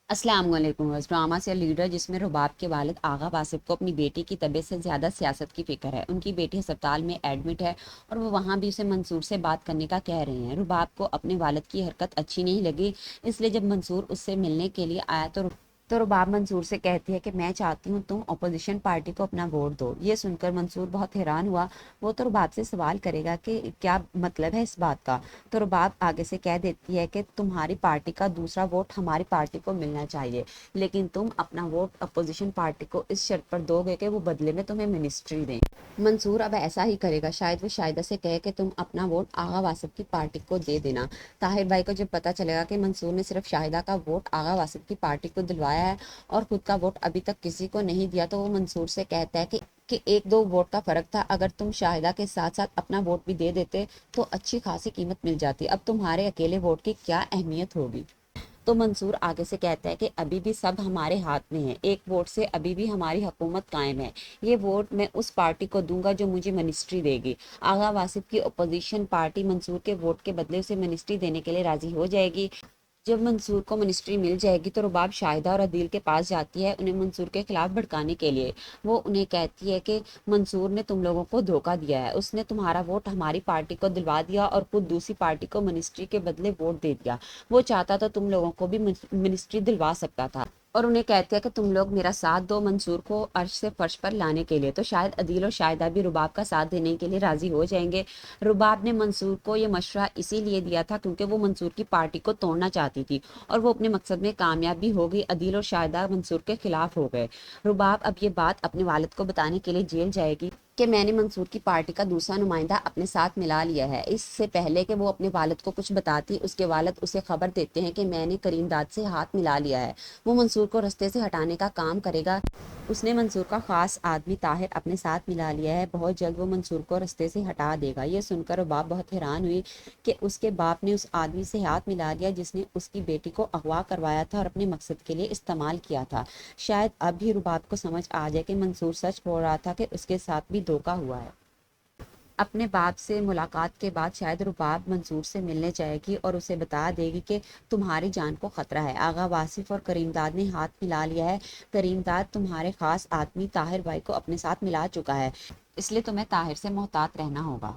السلام علیکم۔ ڈرامہ سے لیڈر جس میں رباب کے والد آغا واصف کو اپنی بیٹی کی طبیعت سے زیادہ سیاست کی فکر ہے۔ ان کی بیٹی ہسپتال میں ایڈمٹ ہے اور وہ وہاں بھی اسے منصور سے بات کرنے کا کہہ رہے ہیں۔ رباب کو اپنے والد کی حرکت اچھی نہیں لگی، اس لیے جب منصور اس سے ملنے کے لیے آیا تو رباب منصور سے کہتی ہے کہ میں چاہتی ہوں تم اپوزیشن پارٹی کو اپنا ووٹ دو۔ یہ سن کر منصور بہت حیران ہوا۔ وہ تو رباب سے سوال کرے گا کہ کیا مطلب ہے اس بات کا، تو رباب آگے سے کہہ دیتی ہے کہ تمہاری پارٹی کا دوسرا ووٹ ہماری پارٹی کو ملنا چاہیے، لیکن تم اپنا ووٹ اپوزیشن پارٹی کو اس شرط پر دو گے کہ وہ بدلے میں تمہیں منسٹری دیں۔ منصور اب ایسا ہی کرے گا، شاید وہ شاہدہ سے کہے کہ تم اپنا ووٹ آغا واصف کی پارٹی کو دے دینا۔ طاہر بھائی کو جب پتا چلے گا کہ منصور نے صرف شاہدہ کا ووٹ آغا واصف کی پارٹی کو دلوایا ہے اور خود کا ووٹ ابھی تک کسی کو نہیں دیا، تو وہ منصور سے کہتا ہے کہ ایک دو ووٹ کا فرق تھا، اگر تم شاہدہ کے ساتھ ساتھ اپنا ووٹ بھی دے دیتے تو اچھی خاصی قیمت مل جاتی، اب تمہارے اکیلے ووٹ کی کیا اہمیت ہوگی۔ تو منصور آگے سے کہتا ہے کہ ابھی بھی سب ہمارے ہاتھ میں ہے، ایک ووٹ سے ابھی بھی ہماری حکومت قائم ہے، یہ ووٹ میں اس پارٹی کو دوں گا جو مجھے منسٹری دے گی۔ آغا واصف کی اپوزیشن پارٹی منصور کے ووٹ کے بدلے اسے منسٹری دینے کے لیے راضی ہو جائے گی۔ جب منصور کو منسٹری مل جائے گی تو رباب شاہدہ اور عدیل کے پاس جاتی ہے انہیں منصور کے خلاف بھڑکانے کے لیے۔ وہ انہیں کہتی ہے کہ منصور نے تم لوگوں کو دھوکہ دیا ہے، اس نے تمہارا ووٹ ہماری پارٹی کو دلوا دیا اور خود دوسری پارٹی کو منسٹری کے بدلے ووٹ دے دیا۔ وہ چاہتا تو تم لوگوں کو بھی منسٹری دلوا سکتا تھا، اور انہیں کہتے ہیں کہ تم لوگ میرا ساتھ دو منصور کو عرش سے فرش پر لانے کے لیے، تو شاید عدیل اور شاہدہ بھی رباب کا ساتھ دینے کے لیے راضی ہو جائیں گے۔ رباب نے منصور کو یہ مشورہ اسی لیے دیا تھا کیونکہ وہ منصور کی پارٹی کو توڑنا چاہتی تھی اور وہ اپنے مقصد میں کامیاب بھی ہو گئی۔ عدیل اور شاہدہ منصور کے خلاف ہو گئے۔ رباب اب یہ بات اپنے والد کو بتانے کے لیے جیل جائے گی کہ میں نے منصور کی پارٹی کا دوسرا نمائندہ اپنے ساتھ ملا لیا ہے۔ اس سے پہلے کہ وہ اپنے والد کو کچھ بتاتی، اس کے والد اسے خبر دیتے ہیں کہ میں نے کریم داد سے ہاتھ ملا لیا ہے، وہ منصور کو رستے سے ہٹانے کا کام کرے گا۔ اس نے منصور کا خاص آدمی طاہر اپنے ساتھ ملا لیا ہے، بہت جلد وہ منصور کو رستے سے ہٹا دے گا۔ یہ سن کر رباب بہت حیران ہوئی کہ اس کے باپ نے اس آدمی سے ہاتھ ملا لیا جس نے اس کی بیٹی کو اغوا کروایا تھا اور اپنے مقصد کے لیے استعمال کیا تھا۔ شاید اب بھی رباب کو سمجھ آ جائے کہ منصور سچ بول رہا تھا کہ اس کے ساتھ بھی دھوکہ ہوا ہے۔ اپنے باپ سے ملاقات کے بعد شاید رباب منصور سے ملنے جائے گی اور اسے بتا دے گی کہ تمہاری جان کو خطرہ ہے، آغا واصف اور کریم داد نے ہاتھ ملا لیا ہے، کریم داد تمہارے خاص آدمی طاہر بھائی کو اپنے ساتھ ملا چکا ہے، اس لیے تمہیں طاہر سے محتاط رہنا ہوگا۔